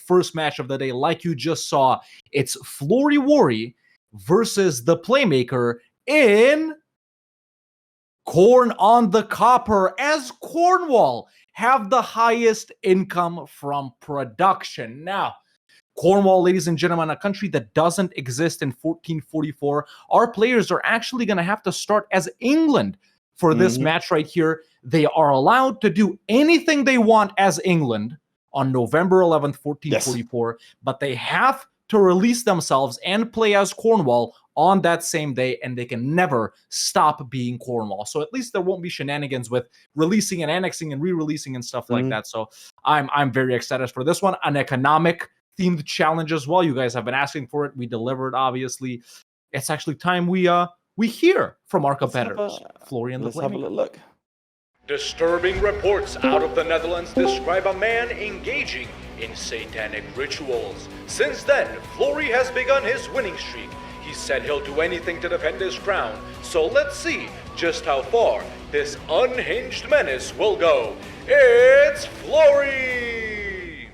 first match of the day, like you just saw, it's Florryworry versus the Playmaker in Corn on the Copper, as Cornwall have the highest income from production. Now, Cornwall, ladies and gentlemen, a country that doesn't exist in 1444. Our players are actually going to have to start as England for this match right here. They are allowed to do anything they want as England on November 11th, 1444, but they have to release themselves and play as Cornwall on that same day, and they can never stop being Cornwall. So at least there won't be shenanigans with releasing and annexing and re-releasing and stuff like that. So I'm very excited for this one. An economic themed challenge as well. You guys have been asking for it. We delivered, obviously. It's actually time we hear from our competitors. Florry and the Playmaker. Let's have a little look. Disturbing reports out of the Netherlands describe a man engaging in satanic rituals. Since then, Florry has begun his winning streak. He said he'll do anything to defend his crown, so let's see just how far this unhinged menace will go. It's Florry!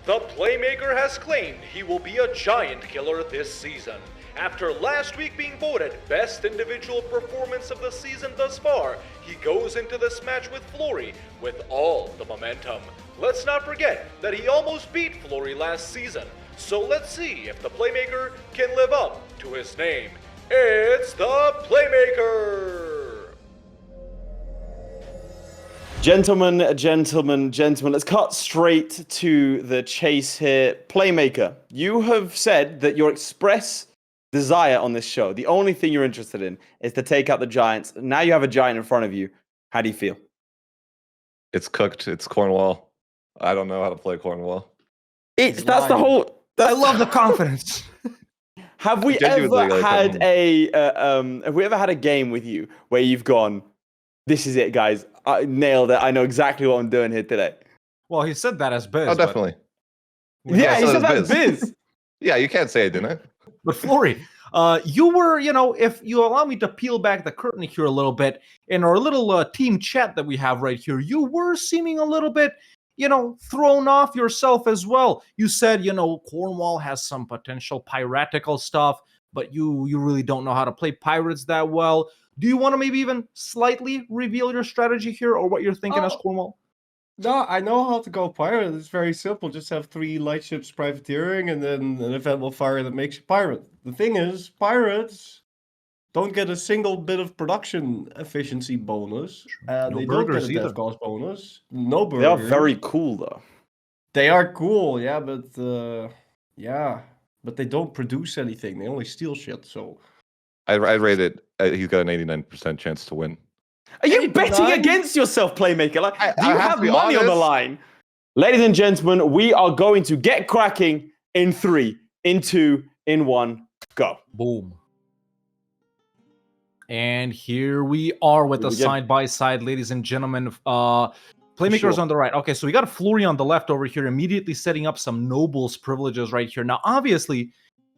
The Playmaker has claimed he will be a giant killer this season. After last week being voted best individual performance of the season thus far, he goes into this match with Florry with all the momentum. Let's not forget that he almost beat Florry last season, so let's see if the Playmaker can live up to his name. It's the Playmaker! Gentlemen, let's cut straight to the chase here. Playmaker, you have said that your express desire on this show, the only thing you're interested in, is to take out the giants. Now you have a giant in front of you. How do you feel? It's cooked. It's Cornwall. I don't know how to play Cornwall. That's the whole... I love the confidence. Have we ever had a game with you where you've gone, this is it, guys. I nailed it. I know exactly what I'm doing here today. Well, he said that as Biz. Oh, definitely. Yeah, he said that as Biz. Yeah, you can't say it, didn't I? But Florry, you were, if you allow me to peel back the curtain here a little bit, in our little team chat that we have right here, you were seeming a little bit, thrown off yourself as well. You said, Cornwall has some potential piratical stuff, but you really don't know how to play pirates that well. Do you want to maybe even slightly reveal your strategy here, or what you're thinking as Cornwall? No, I know how to go pirate. It's very simple. Just have 3 lightships privateering and then an event will fire that makes you pirate. The thing is, pirates don't get a single bit of production efficiency bonus. They don't get a death cost bonus. No burgers. They are very cool, though. They are cool, yeah, but they don't produce anything. They only steal shit, so... I rated he's got an 89% chance to win. Are you betting against yourself, Playmaker? Do you have money on the line? Ladies and gentlemen, we are going to get cracking in 3, in 2, in 1, go. Boom. And here we are with the side-by-side, ladies and gentlemen. Playmaker's on the right. Okay, so we got a Florry on the left over here, immediately setting up some nobles privileges right here. Now, obviously,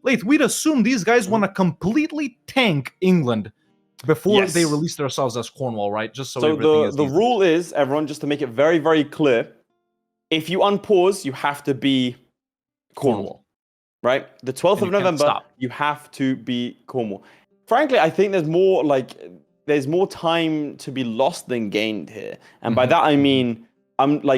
Laith, we'd assume these guys want to completely tank England before they release themselves as Cornwall, right? Just so the rule is, everyone, just to make it very, very clear, if you unpause, you have to be Cornwall, right? The 12th of November, you have to be Cornwall. Frankly, I think there's more time to be lost than gained here. And by that, I mean,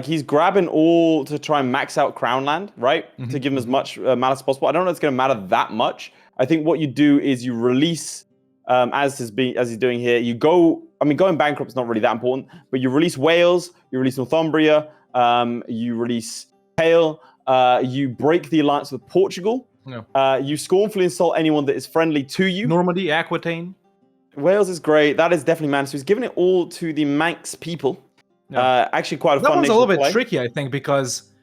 he's grabbing all to try and max out Crown Land, right? To give him as much mana as possible. I don't know if it's going to matter that much. I think what you do is you release, as he's doing here, going bankrupt is not really that important, but you release Wales, you release Northumbria, you release Hale, you break the alliance with Portugal, you scornfully insult anyone that is friendly to you. Normandy, Aquitaine. Wales is great. That is definitely man. So he's giving it all to the Manx people. Actually, quite a fun. That one's a little bit tricky, I think, because,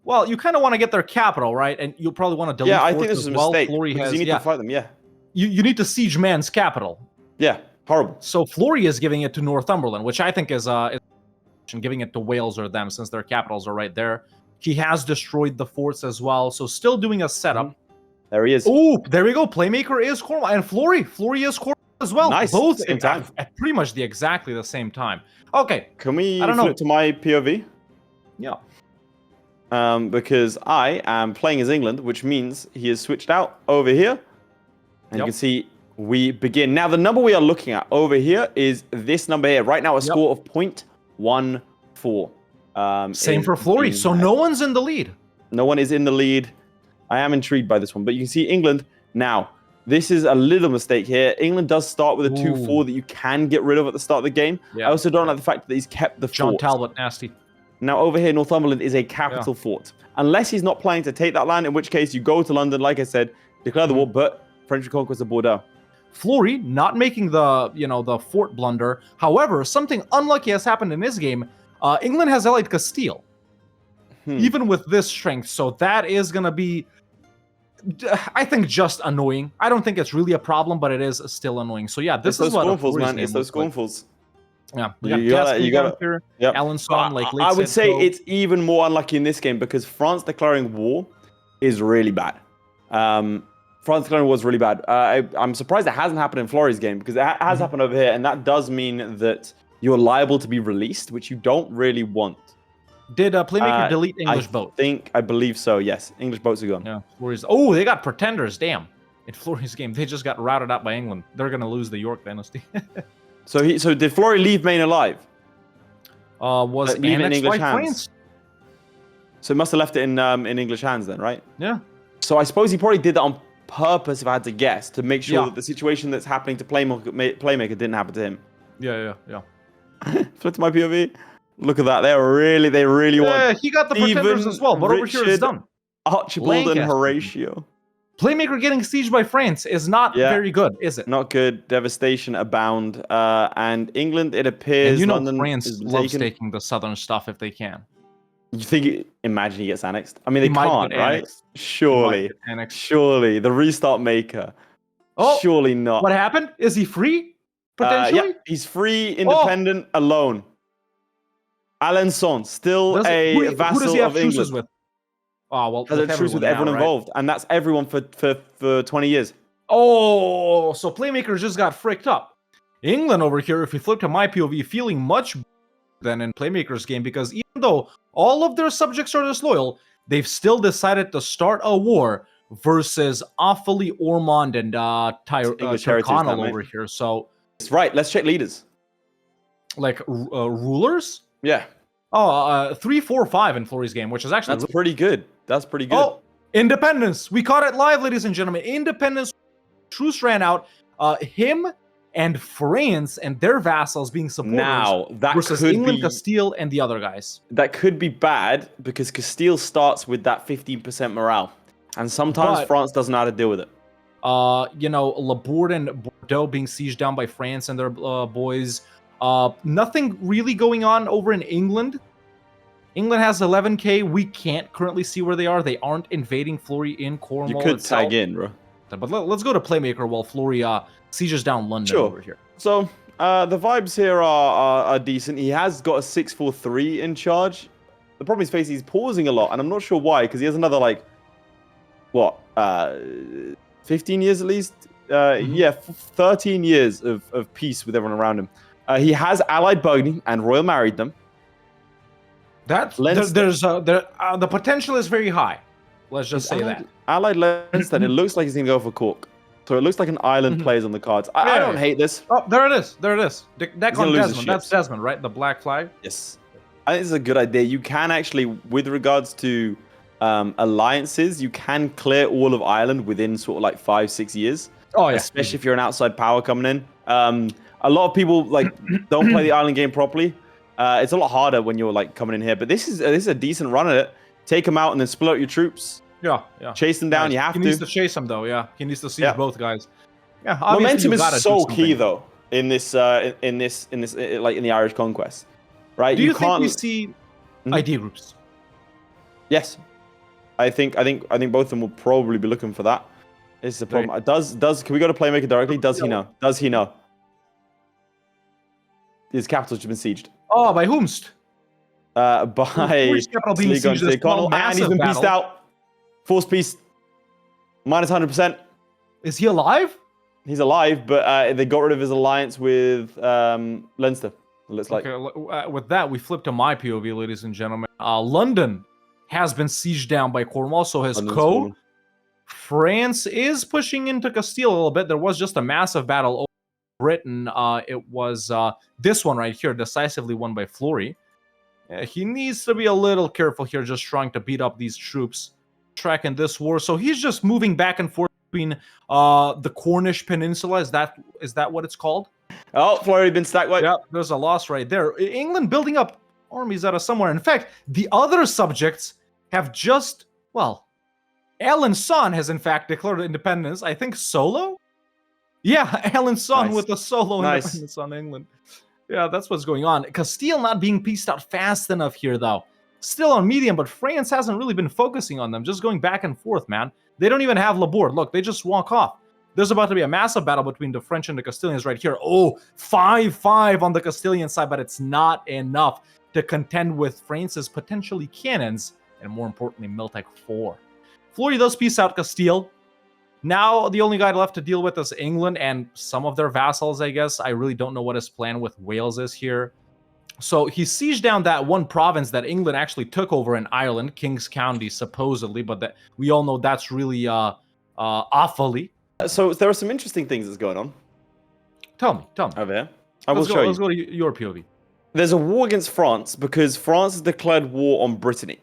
well, you kind of want to get their capital, right? And you'll probably want to delete. Yeah, I think this is a mistake. Florry has, you need to fight them. Yeah, you need to siege man's capital. Yeah, horrible. So Florry is giving it to Northumberland, which I think is giving it to Wales or them, since their capitals are right there. He has destroyed the forts as well, so still doing a setup. There he is. Oh, there we go. Playmaker is Cornwall, and Florry is Cornwall as well. Nice. Both at pretty much exactly the same time. Okay. Can we flip to my POV? Yeah. because I am playing as England, which means he has switched out over here. And you can see we begin. Now, the number we are looking at over here is this number here. Right now, a score of 0.14. Same for Florry. So no one's in the lead. No one is in the lead. I am intrigued by this one. But you can see England now. This is a little mistake here. England does start with a 2-4 that you can get rid of at the start of the game. I also don't like the fact that he's kept the John fort. Talbot, nasty. Now, over here, Northumberland is a capital fort. Unless he's not planning to take that land, in which case you go to London, like I said, declare the war, but French reconquest of Bordeaux. Florry not making the, the fort blunder. However, something unlucky has happened in this game. England has allied Castile. Even with this strength. So that is going to be, I think, just annoying. I don't think it's really a problem, but it is still annoying. So yeah, this is what Scornfuls, man. It's those Scornfuls. Yeah, you got it. Yep. Alençon, like I would say it's even more unlucky in this game because France declaring war is really bad. France declaring war is really bad. I'm surprised it hasn't happened in Florry's game because it has happened over here, and that does mean that you're liable to be released, which you don't really want. Did Playmaker delete English boats? I believe so, yes. English boats are gone. Yeah. Florry's, oh, they got pretenders, damn. In Florry's game, they just got routed out by England. They're going to lose the York dynasty. So did Florry leave Maine alive? Was annexed by France. So he must have left it in English hands then, right? Yeah. So I suppose he probably did that on purpose, if I had to guess, to make sure that the situation that's happening to Playmaker didn't happen to him. Yeah. Flip to my POV. Look at that. They really want. Yeah, he got the pretenders as well, but over here it's done. Archibald and Horatio. Playmaker getting sieged by France is not very good, is it? Not good. Devastation abound. And England, it appears. And London France loves taking the southern stuff if they can. You think? Imagine he gets annexed. I mean, they can't, right? Surely. Surely. The restart maker. Oh, surely not. What happened? Is he free? Potentially? Yeah, he's free, independent, alone. Alençon, still a vassal who does he have of England. With? Oh, well, has a truce with everyone involved, and that's everyone for 20 years. Oh, so Playmaker just got fricked up. England over here, if we flip to my POV, feeling much better than in Playmaker's game, because even though all of their subjects are disloyal, they've still decided to start a war versus Offaly, Ormond, and Tyrconnell over here. So it's right. Let's check leaders. Like rulers. Yeah. Oh, 3, 4, 5 in Florry's game, which is actually pretty good. That's pretty good. Oh, independence. We caught it live, ladies and gentlemen. Independence. Truce ran out. Him and France and their vassals being supporters. Now, that versus could England, be, Castile, and the other guys. That could be bad because Castile starts with that 15% morale. And sometimes France doesn't know how to deal with it. Labourd and Bordeaux being sieged down by France and their boys. Nothing really going on over in England. England has 11k. We can't currently see where they are. They aren't invading Florry in Cornwall. You could tag in, bro. But let's go to Playmaker while Florry sieges down London over here. So the vibes here are decent. He has got a 643 in charge. The problem he's facing, he's pausing a lot, and I'm not sure why, because he has another 15 years at least. 13 years of peace with everyone around him. He has allied Burgundy and royal married them. The potential is very high. Let's just say that. Allied Leinster, it looks like he's going to go for Cork. So it looks like an island plays on the cards. I don't hate this. Oh, there it is. Declan Desmond. That's Desmond, right? The black flag? Yes. I think this is a good idea. You can actually, with regards to alliances, you can clear all of Ireland within sort of 5-6 years. Oh, yeah. Especially if you're an outside power coming in. A lot of people don't play the island game properly. It's a lot harder when you're coming in here, but this is a decent run at it. Take them out and then split out your troops. Yeah. Chase them down. You have to. He needs to chase them though. Yeah, he needs to siege both guys. Yeah, momentum is so key though in this in the Irish conquest, right? Do you think we see idea groups? Yes, I think both of them will probably be looking for that. This is the problem. Right. Can we go to Playmaker directly? Does he know? Does he know? His capital's been sieged. Oh, by whomst? By Zlewikk, and he's been pieced out. Forced peace. Minus 100%. Is he alive? He's alive, but they got rid of his alliance with Leinster. It looks like. With that, we flip to my POV, ladies and gentlemen. London has been sieged down by Cornwall, so his London's co. fallen. France is pushing into Castile a little bit. There was just a massive battle over Britain. It was this one right here, decisively won by Florry. He needs to be a little careful here, just trying to beat up these troops tracking this war. So he's just moving back and forth between the Cornish Peninsula. Is that what it's called? Oh, Florry been stacked. Yeah, there's a loss right there. England building up armies out of somewhere. In fact, the other subjects have just, well, Alan's son has in fact declared independence. I think solo? Yeah, Alan's son Nice. with a solo Nice. independence on England. Yeah, that's what's going on. Castile not being pieced out fast enough here, though. Still on medium, but France hasn't really been focusing on them. Just going back and forth, man. They don't even have Laborde. Look, they just walk off. There's about to be a massive battle between the French and the Castilians right here. Oh, 5-5 on the Castilian side, but it's not enough to contend with France's potentially cannons, and more importantly, Miltech 4. Florry does piece out Castile. Now, the only guy left to deal with is England and some of their vassals, I guess. I really don't know what his plan with Wales is here. So he sieged down that one province that England actually took over in Ireland, King's County, supposedly, but that we all know that's really awfully. So there are some interesting things that's going on Tell me. over here. I will show you. Let's go to your POV. There's a war against France because France has declared war on Brittany.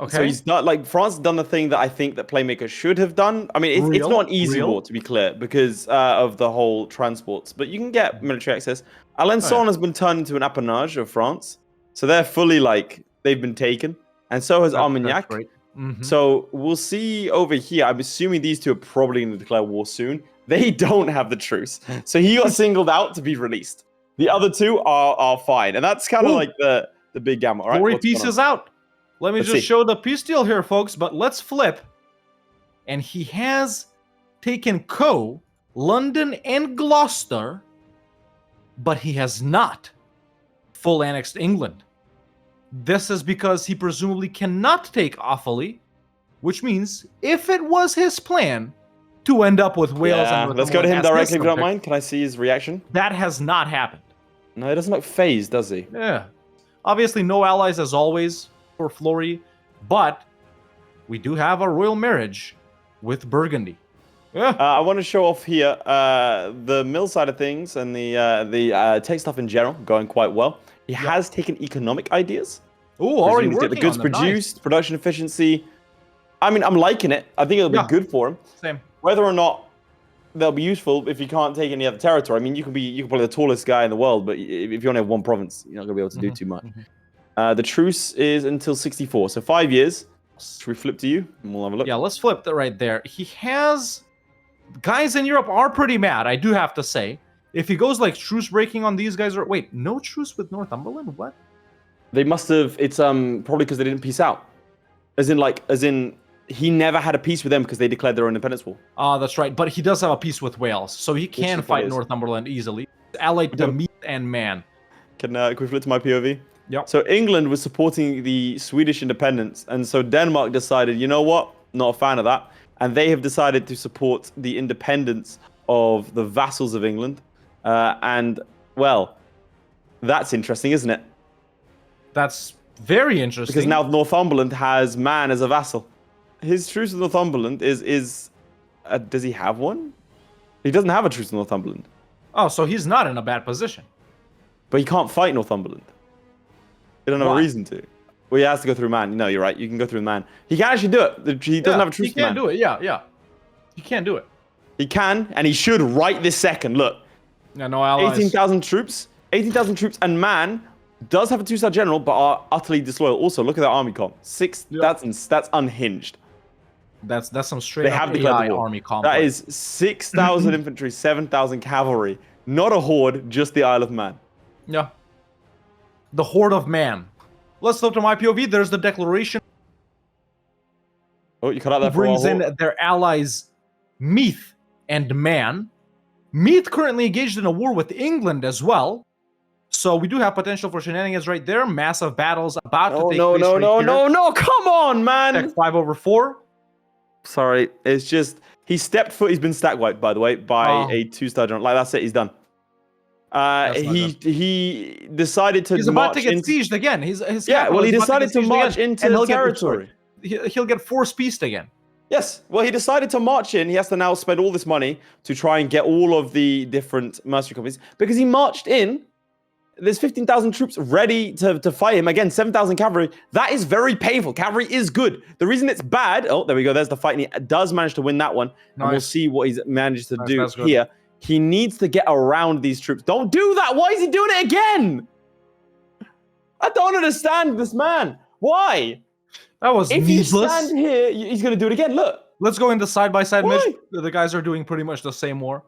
Okay. So he's not like France has done the thing that I think that Playmaker should have done. I mean, it's not an easy war, to be clear, because of the whole transports, but you can get military access. Alençon has been turned into an appanage of France, so they're fully they've been taken, and so has Armagnac. So we'll see over here. I'm assuming these two are probably going to declare war soon. They don't have the truce, so he got singled out to be released. The other two are fine, and that's kind of like the big gamma. All right, Florry pieces out. Let me just show the peace deal here, folks, but let's flip. And he has taken Co, London, and Gloucester, but he has not full annexed England. This is because he presumably cannot take Offaly, which means if it was his plan to end up with Wales and let's go to him directly if you don't mind. Can I see his reaction? That has not happened. No, he doesn't look phased, does he? Yeah. Obviously, no allies as always for Florry, but we do have a royal marriage with Burgundy. Yeah. I want to show off here the mill side of things and the tech stuff in general going quite well. He has taken economic ideas. Oh, already Get working the goods on them. produced, production efficiency. I mean, I'm liking it. I think it'll be good for him. Same. Whether or not they'll be useful if you can't take any other territory. I mean, you can be the tallest guy in the world, but if you only have one province, you're not gonna be able to do too much. The truce is until 64, so 5 years. Should we flip to you? And we'll have a look. Yeah, let's flip that right there. He has guys in Europe are pretty mad, I do have to say. If he goes like truce breaking on these guys, or wait, no truce with Northumberland? What? They must have. It's probably because they didn't peace out. As in, he never had a peace with them because they declared their own independence war. That's right. But he does have a peace with Wales, so he can fight Northumberland easily. Allied to meat and man. Can we flip to my POV? Yep. So England was supporting the Swedish independence, and so Denmark decided, you know what? Not a fan of that, and they have decided to support the independence of the vassals of England. And well, that's interesting, isn't it? That's very interesting. Because now Northumberland has Man as a vassal. His truce with Northumberland is does he have one? He doesn't have a truce with Northumberland. Oh, so he's not in a bad position. But he can't fight Northumberland. They don't have a reason to. Well, he has to go through Man. No, you're right. You can go through Man. He can actually do it. He doesn't have a truce with Man. He can do it, yeah. He can do it. He can, and he should right this second. Look. Yeah, no allies. 18,000 troops. 18,000 troops, and Man does have a 2-star general, but are utterly disloyal. Also, look at that army comp. That's unhinged. That's some straight up AI army comp. That is 6,000 infantry, 7,000 cavalry. Not a horde, just the Isle of Man. Yeah. The Horde of Man. Let's flip to my POV. There's the declaration. Oh, you cut out that for a brings in their allies, Meath and Man. Meath currently engaged in a war with England as well. So we do have potential for shenanigans right there. Massive battles about to take place. No, come on, man. Tech 5/4. Sorry, it's just he stepped foot. He's been stack wiped, by the way, by a 2-star general. Like, that's it. He's done. He decided to. He's about to get sieged again. His he decided to march into territory. he'll get force peaced again. Yes. Well, he decided to march in. He has to now spend all this money to try and get all of the different mercenary companies because he marched in. There's 15,000 troops ready to fight him. Again, 7,000 cavalry. That is very painful. Cavalry is good. The reason it's bad... Oh, there we go. There's the fight. And he does manage to win that one. Nice. And we'll see what he's managed to do here. He needs to get around these troops. Don't do that. Why is he doing it again? I don't understand this man. Why? That was needless. If you stand here, he's going to do it again. Look. Let's go into side-by-side mission. The guys are doing pretty much the same war.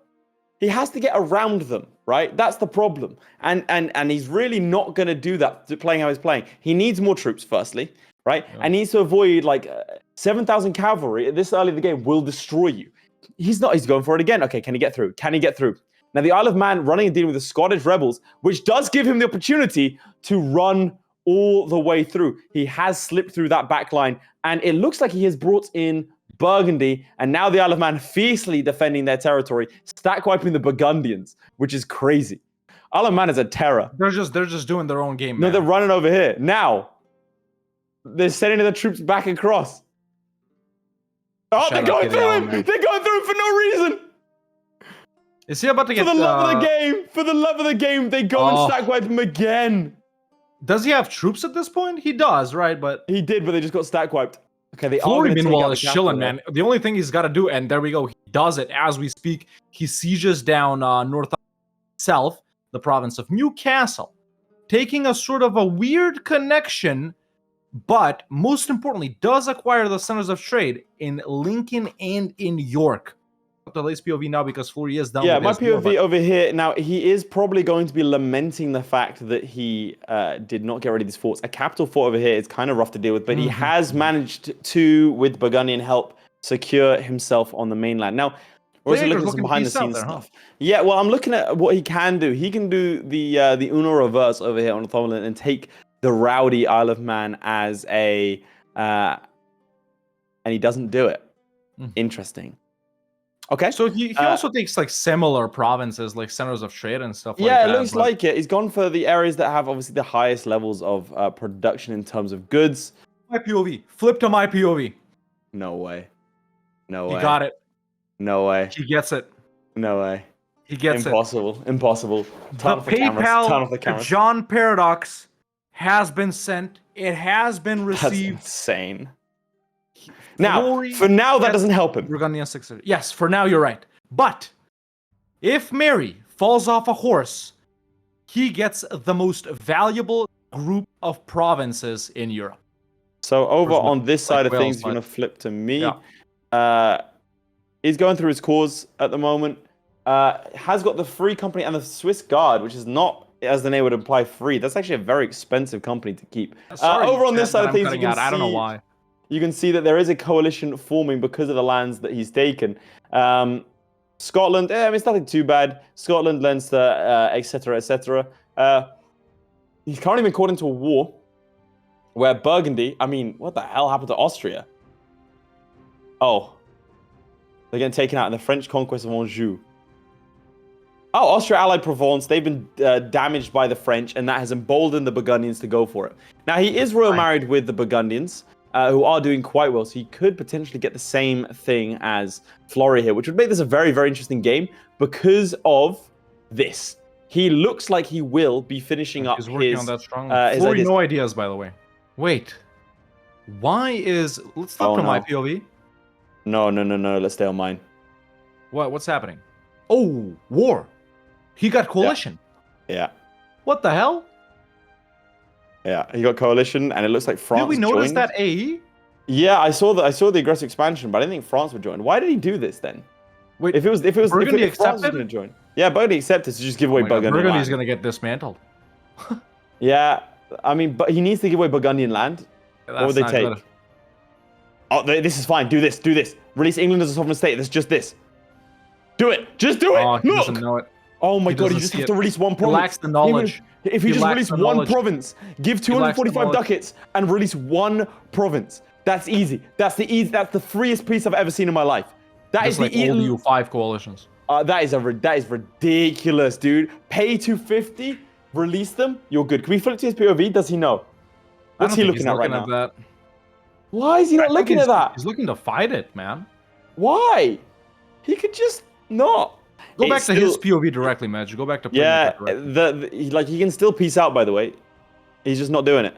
He has to get around them, right? That's the problem. And he's really not going to do that, playing how he's playing. He needs more troops, firstly, right? Yeah. And needs to avoid, like, 7,000 cavalry at this early in the game will destroy you. He's not. He's going for it again. Okay, can he get through? Can he get through? Now, the Isle of Man running and dealing with the Scottish rebels, which does give him the opportunity to run all the way through. He has slipped through that back line, and it looks like he has brought in Burgundy, and now the Isle of Man fiercely defending their territory, stack wiping the Burgundians, which is crazy. Isle of Man is a terror. They're just doing their own game. No, they're running over here. Now, they're sending the troops back across. Oh, they're going through him! They're going through him for no reason! Is he about to get... For the love of the game! For the love of the game, they go and stack wipe him again! Does he have troops at this point? He does, right? But he did, but they just got stack wiped. Okay, they Florry, meanwhile, is chilling, man. The only thing he's got to do, and there we go, he does it as we speak. He sieges down north south, the province of Newcastle, taking a sort of a weird connection, but most importantly, does acquire the centers of trade in Lincoln and in York. The Laith's POV now because Florry is done. Yeah, my POV over here now. He is probably going to be lamenting the fact that he did not get rid of these forts. A capital fort over here is kind of rough to deal with, but he has managed to, with Burgundian help, secure himself on the mainland. Now, we're also looking at some behind the scenes stuff. Yeah, well, I'm looking at what he can do. He can do the Uno reverse over here on Northumberland and take the rowdy Isle of Man as a, and he doesn't do it. Interesting. Okay. So he also takes like similar provinces, like centers of trade and stuff like that. Yeah, it looks like it. He's gone for the areas that have obviously the highest levels of production in terms of goods. My POV. Flip to my POV. No way. No way. He got it. No way. He gets it. No way. He gets Impossible. it. Impossible. The PayPal John Paradox has been sent. It has been received. That's insane. Now, for now, that doesn't help him. Burgundian 630. Yes, for now, you're right. But if Mary falls off a horse, he gets the most valuable group of provinces in Europe. So over on this side of things, you're going to flip to me. Yeah. He's going through his cause at the moment. Has got the free company and the Swiss Guard, which is not, as the name would imply, free. That's actually a very expensive company to keep. Over on this side of things, you can see... I don't know why. You can see that there is a coalition forming because of the lands that he's taken. Scotland, I mean, it's nothing too bad. Scotland, Leinster, etc., etc. He's currently been caught into a war where Burgundy, I mean, what the hell happened to Austria? Oh. They're getting taken out in the French conquest of Anjou. Oh, Austria allied Provence. They've been damaged by the French, and that has emboldened the Burgundians to go for it. Now, he is royal married with the Burgundians, who are doing quite well, so he could potentially get the same thing as Florry here, which would make this a very, very interesting game because of this. He looks like he will be finishing up his... He's working on that strongly. Florry, no ideas, by the way. Wait. Why is... Let's stop my POV. No. Let's stay on mine. What's happening? Oh, war. He got coalition. Yeah. What the hell? Yeah, he got coalition, and it looks like France. Did we notice that AE? Yeah, I saw the aggressive expansion, but I didn't think France would join. Why did he do this then? Wait, if Burgundy France was going to join, yeah, Burgundy accepted to just give away Burgundian land. Burgundy's going to get dismantled. Yeah, I mean, but he needs to give away Burgundian land. What would they take? Good. Oh, this is fine. Do this. Release England as a sovereign state. That's just this. Do it. Just do it. Oh, he doesn't know it. Oh my god, you just have to release one province. He lacks the knowledge. If he just released one province, give 245 ducats and release one province. That's easy. That's the freest piece I've ever seen in my life. That is like all the EU5 coalitions. That is ridiculous, dude. Pay 250, release them, you're good. Can we flip to his POV? Does he know? What's he looking at right now? Why is he not looking at that? He's looking to fight it, man. Why? He could just not. Go back to his POV directly, Madge. Go back to Playmaker like he can still peace out, by the way. He's just not doing it.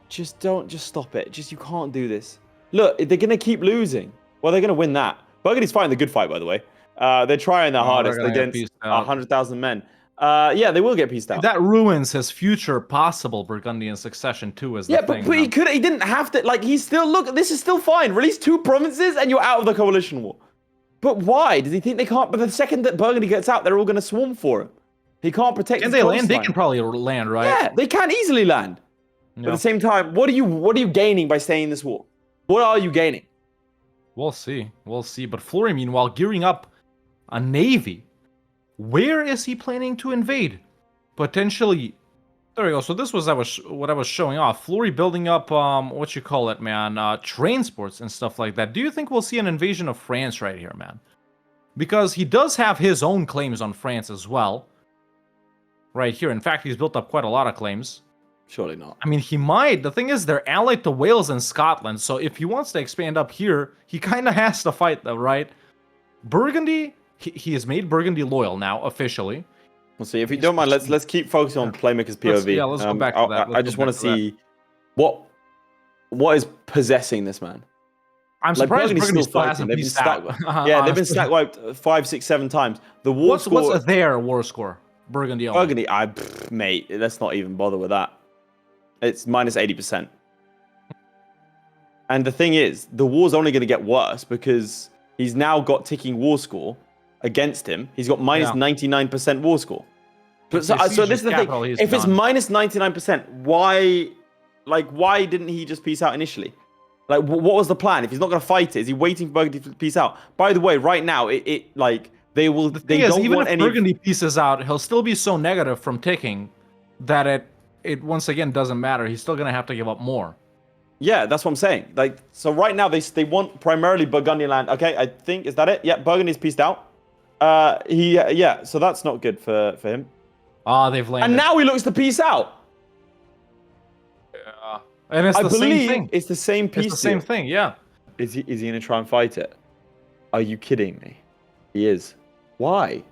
Just stop it. You can't do this. Look, they're gonna keep losing. Well, they're gonna win that. Burgundy's fighting the good fight, by the way. They're trying their hardest against 100,000 men. Yeah, they will get pieced out. That ruins his future possible Burgundian succession too. Is the thing, but he could. He didn't have to. Like, he's still this is still fine. Release 2 provinces and you're out of the coalition war. But why? Does he think they can't? But the second that Burgundy gets out, they're all going to swarm for him. He can't protect. Can they land? They can probably land, right? Yeah, they can easily land. Yeah. But at the same time, what are you gaining by staying in this war? What are you gaining? We'll see. We'll see. But Florry, meanwhile, gearing up a navy. Where is he planning to invade? Potentially. There we go. So this was what I was showing off. Florry building up, what you call it, man, transports and stuff like that. Do you think we'll see an invasion of France right here, man? Because he does have his own claims on France as well. Right here. In fact, he's built up quite a lot of claims. Surely not. I mean, he might. The thing is, they're allied to Wales and Scotland. So if he wants to expand up here, he kind of has to fight them, right? Burgundy, he has made Burgundy loyal now, officially. We'll see. If you don't mind, let's keep focusing on Playmaker's POV. Let's go back to that. I just want to see what is possessing this man. I'm surprised Burgundy still hasn't been stack. They've been stack wiped 5, 6, 7 times. The war score. What's their war score? Burgundy. Mate, let's not even bother with that. It's minus 80%. And the thing is, the war's only going to get worse because he's now got ticking war score against him. He's got minus 99% war score. But so this is the thing. If it's minus 99%, why didn't he just peace out initially? Like, what was the plan? If he's not going to fight it, is he waiting for Burgundy to peace out? By the way, right now, they will. The thing is, even if Burgundy pieces out, he'll still be so negative from ticking that it once again doesn't matter. He's still gonna have to give up more. Yeah, that's what I'm saying. Like, so right now they want primarily Burgundian land. Okay, I think, is that it? Yeah, Burgundy's pieced out. So that's not good for him. They've landed. And now he looks to peace out. Yeah, and it's the same thing. It's the same piece. It's the same thing. Yeah. Is he gonna try and fight it? Are you kidding me? He is. Why?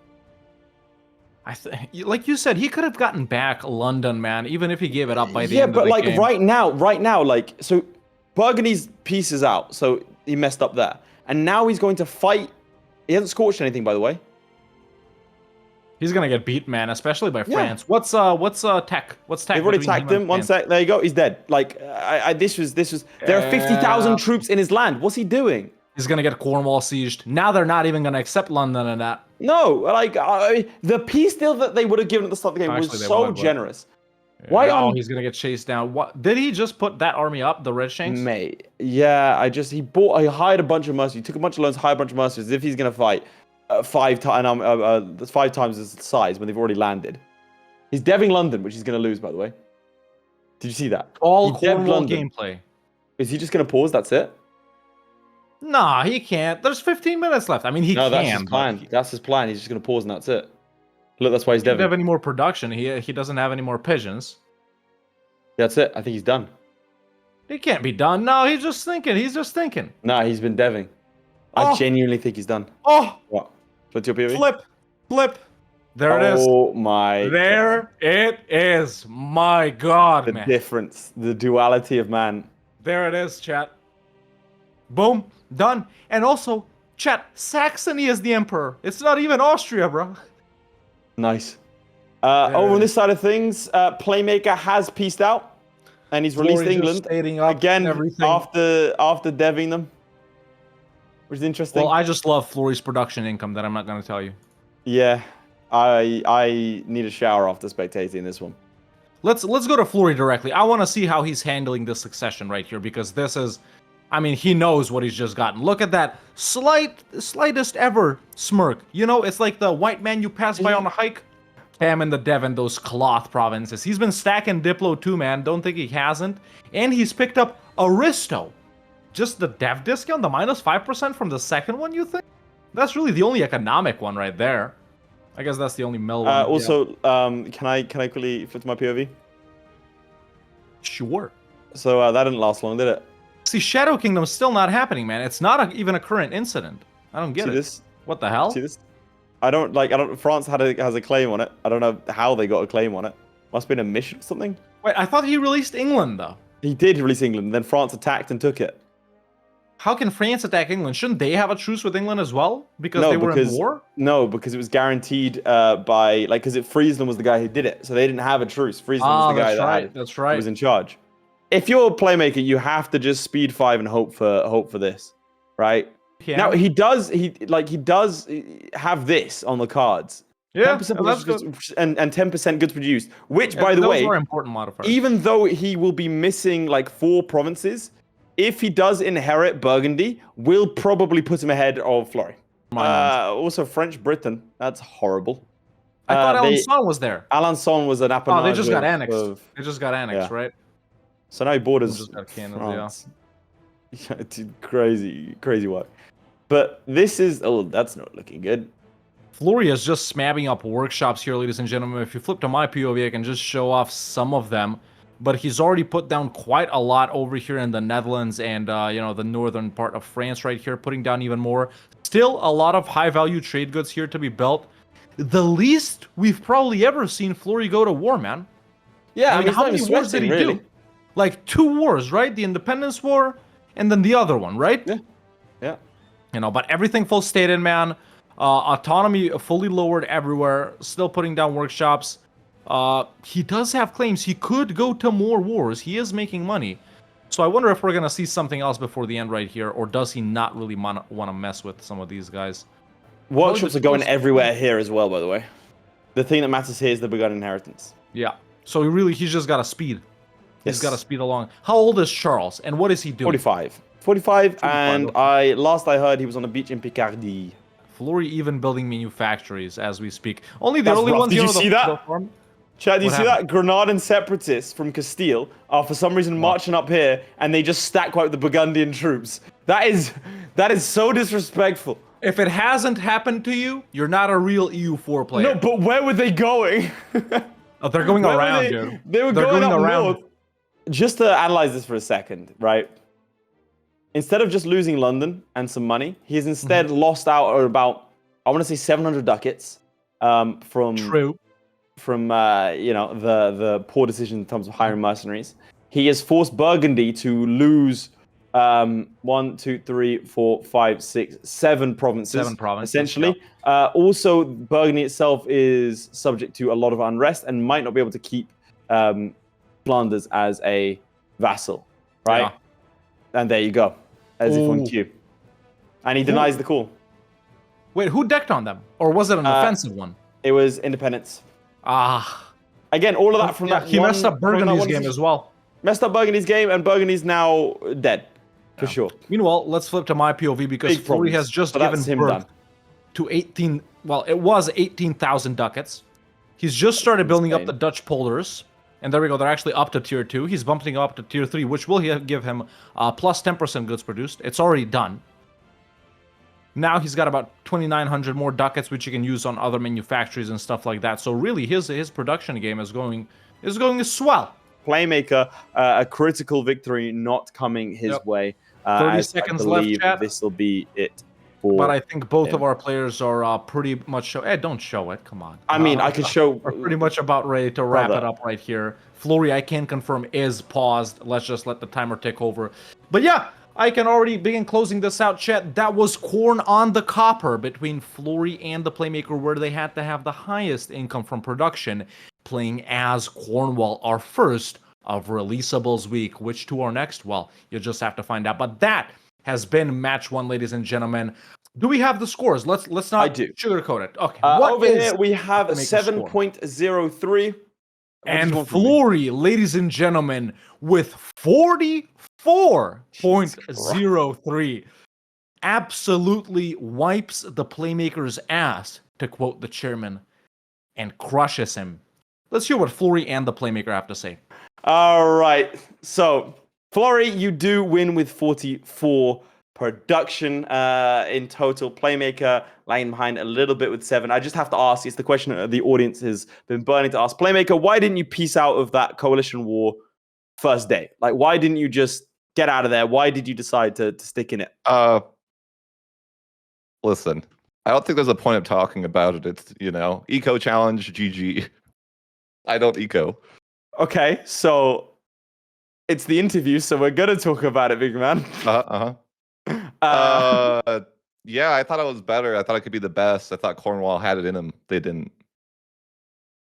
Like you said, he could have gotten back London, man, even if he gave it up by the end of the game. Yeah, but like right now, like, so Burgundy's pieces out, so he messed up there. And now he's going to fight. He hasn't scorched anything, by the way. He's gonna get beat, man, especially by France. What's tech? What's tech? They've already attacked him. 1 sec. There you go. He's dead. Like, this was. There are 50,000 troops in his land. What's he doing? He's gonna get Cornwall sieged. Now they're not even gonna accept London and that. No, like the peace deal that they would have given at the start of the game was so generous. Why? He's gonna get chased down. What did he just put that army up? The Red Shanks? Mate, yeah. He hired a bunch of mercenaries. He took a bunch of loans, hired a bunch of mercenaries. As if he's gonna fight 5 times, that's 5 times his size when they've already landed. He's deving London, which he's gonna lose, by the way. Did you see that? All Cornwall gameplay. Is he just gonna pause? That's it. Nah, he can't. There's 15 minutes left. I mean, he can. That's his plan. That's his plan. He's just going to pause and that's it. Look, that's why he's deving. He doesn't have any more production. He doesn't have any more pigeons. That's it. I think he's done. He can't be done. No, he's just thinking. He's just thinking. Nah, he's been deving. I genuinely think he's done. Oh! What? What's your POV? Flip. There it is. Oh my There it is. My God, man. The difference. The duality of man. There it is, chat. Boom. Done. And also, chat, Saxony is the emperor. It's not even Austria, bro. Nice. Over on this side of things, Playmaker has pieced out. And he's released England. Again, after deving them. Which is interesting. Well, I just love Florry's production income that I'm not going to tell you. Yeah. I need a shower after spectating this one. Let's go to Florry directly. I want to see how he's handling this succession right here. Because this is... I mean, he knows what he's just gotten. Look at that slightest ever smirk. You know, it's like the white man you pass by on a hike. Him and the Devon, those cloth provinces. He's been stacking Diplo too, man. Don't think he hasn't. And he's picked up Aristo. Just the dev discount, the minus 5% from the second one, you think? That's really the only economic one right there. I guess that's the only mill one. Also, can I quickly flip to my POV? Sure. So that didn't last long, did it? See, Shadow Kingdom's still not happening, man. It's not even a current incident. I don't get See it. this? What the hell? See this? I don't. France has a claim on it. I don't know how they got a claim on it. Must have been a mission or something. Wait, I thought he released England, though. He did release England, then France attacked and took it. How can France attack England? Shouldn't they have a truce with England as well? Because they were in war? No, because it was guaranteed by, because Friesland was the guy who did it. So they didn't have a truce. Friesland was the guy that's right. who was in charge. If you're a Playmaker, you have to just speed 5 and hope for this, right? Yeah. Now, he does have this on the cards. Yeah, 10% that's goods, and 10% goods produced, which, Yeah, by the way, those are important modifiers. even though he will be missing like 4 provinces, if he does inherit Burgundy, will probably put him ahead of Florry. Also, French Britain. That's horrible. I thought Alençon was there. Alençon was an appanage. Oh, they just got annexed. They just got annexed, right? So now he borders Just got Canada, France. Yeah, it's crazy work. But this is... Oh, that's not looking good. Florry is just smabbing up workshops here, ladies and gentlemen. If you flip to my POV, I can just show off some of them. But he's already put down quite a lot over here in the Netherlands and, the northern part of France right here, putting down even more. Still a lot of high-value trade goods here to be built. The least we've probably ever seen Florry go to war, man. Yeah, I mean, how many wars did he do? Like 2 wars, right? The Independence War and then the other one, right? Yeah. But everything full stated, man. Autonomy fully lowered everywhere. Still putting down workshops. He does have claims. He could go to more wars. He is making money. So I wonder if we're going to see something else before the end right here. Or does he not really want to mess with some of these guys? Workshops are going everywhere here as well, by the way. The thing that matters here is the begun inheritance. Yeah. So he's just got to speed. He's got to speed along. How old is Charles? And what is he doing? 45, and last I heard he was on a beach in Picardy. Florry even building manufactories as we speak. Only the only ones. Did you see that? Chad, do you see happened? that? Granadan separatists from Castile are for some reason marching up here, and they just stack wipe the Burgundian troops. That is so disrespectful. If it hasn't happened to you, you're not a real EU4 player. No, but where were they going? Oh, they're going around, dude. They're going up north. Just to analyze this for a second, right? Instead of just losing London and some money, he's instead lost out about, I want to say 700 ducats from the poor decision in terms of hiring mercenaries. He has forced Burgundy to lose 7 provinces. Essentially. Yep. Also, Burgundy itself is subject to a lot of unrest and might not be able to keep Flanders as a vassal, right? Yeah. And there you go. As if on cue. And he denies the call. Wait, who decked on them? Or was it an offensive one? It was independence. Again, all of that from that. He messed up Burgundy's game as well. Messed up Burgundy's game, and Burgundy's now dead. For sure. Meanwhile, let's flip to my POV because Florry has just given birth to 18. Well, it was 18,000 ducats. He's just started building up the Dutch polders. And there we go. They're actually up to tier 2. He's bumping up to tier 3, which will give him plus 10% goods produced. It's already done. Now he's got about 2,900 more ducats, which you can use on other manufactories and stuff like that. So really, his production game is going swell. Playmaker, a critical victory not coming his way. 30 seconds left, chat. This will be it. But I think both of our players are pretty much don't show it. Come on. I mean, I could show. We're pretty much about ready to wrap it up right here. Florry, I can confirm, is paused. Let's just let the timer tick over. But yeah, I can already begin closing this out, chat. That was Corn on the Copper between Florry and the Playmaker, where they had to have the highest income from production, playing as Cornwall, our first of Releasables week. Which to our next? Well, you'll just have to find out. But that has been match 1, ladies and gentlemen. Do we have the scores? Let's not sugarcoat it. Okay. Over here we have 7.03. And Florry, ladies and gentlemen, with 44.03. Absolutely wipes the Playmaker's ass, to quote the chairman, and crushes him. Let's hear what Florry and the Playmaker have to say. All right. So, Florry, you do win with 44 production in total. Playmaker lagging behind a little bit with 7. I just have to ask, it's the question that the audience has been burning to ask. Playmaker, why didn't you peace out of that coalition war first day? Like, why didn't you just get out of there? Why did you decide to stick in it? Listen, I don't think there's a point of talking about it. It's, eco challenge, GG. I don't eco. Okay, so it's the interview, so we're gonna talk about it, big man. Yeah, I thought I was better. I thought I could be the best. I thought Cornwall had it in them. They didn't.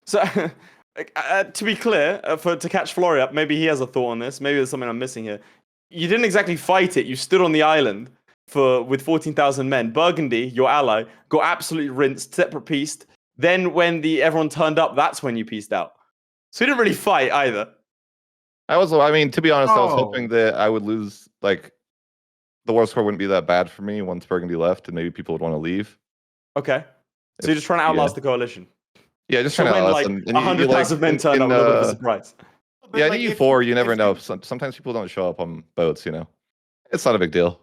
So, to be clear, to catch Florry up, maybe he has a thought on this. Maybe there's something I'm missing here. You didn't exactly fight it. You stood on the island with 14,000 men. Burgundy, your ally, got absolutely rinsed, separate pieced. Then when everyone turned up, that's when you pieced out. So you didn't really fight either. To be honest, I was hoping that I would lose, the war score wouldn't be that bad for me once Burgundy left, and maybe people would want to leave. Okay. So you're just trying to outlast the coalition. Yeah, just trying to outlast them. 100,000 men turn up, a little bit of a surprise. Yeah, in EU4, you never know. Sometimes people don't show up on boats, It's not a big deal.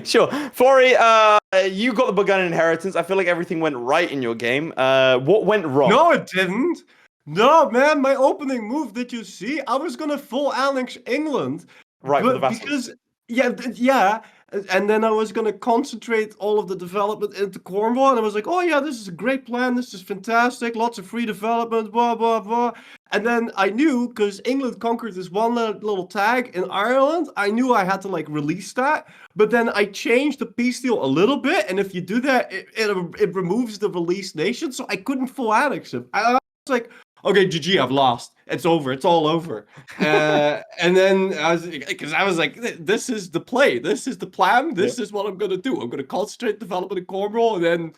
Sure. Florry, you got the Burgundian inheritance. I feel like everything went right in your game. What went wrong? No, it didn't. No, man, my opening move, did you see? I was going to full annex England. Right, for the vassals. Yeah. And then I was going to concentrate all of the development into Cornwall. And I was like, oh, yeah, this is a great plan. This is fantastic. Lots of free development, blah, blah, blah. And then I knew, because England conquered this one little tag in Ireland, I knew I had to, release that. But then I changed the peace deal a little bit. And if you do that, it removes the released nation. So I couldn't full annex him. I was like, okay, GG, I've lost. It's over. It's all over. And then I was like, this is the play. This is the plan. This is what I'm going to do. I'm going to concentrate development in Cornwall and then,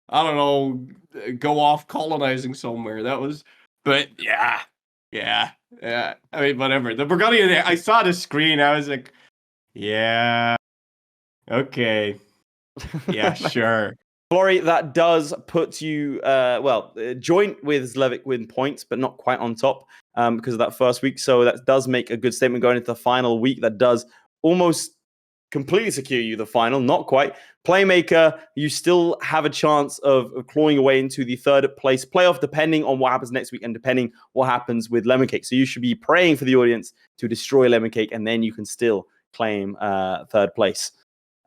I don't know, go off colonizing somewhere. But yeah. I mean, whatever. The Burgundian, I saw the screen. I was like, yeah, okay. Yeah, sure. Florry, that does put you, joint with Zlewikk with points, but not quite on top because of that first week. So that does make a good statement going into the final week. That does almost completely secure you the final, not quite. Playmaker, you still have a chance of clawing away into the third place playoff, depending on what happens next week and depending what happens with Lemoncake. So you should be praying for the audience to destroy Lemoncake, and then you can still claim third place.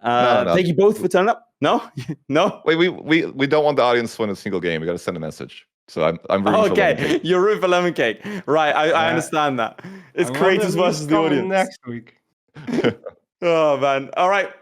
No. Thank you both for turning up. No? Wait, we don't want the audience to win a single game. We got to send a message. So I'm rooting for Lemoncake. You're rooting for Lemoncake. Right, I understand that. It's creators versus the audience. Next week. Oh, man. All right.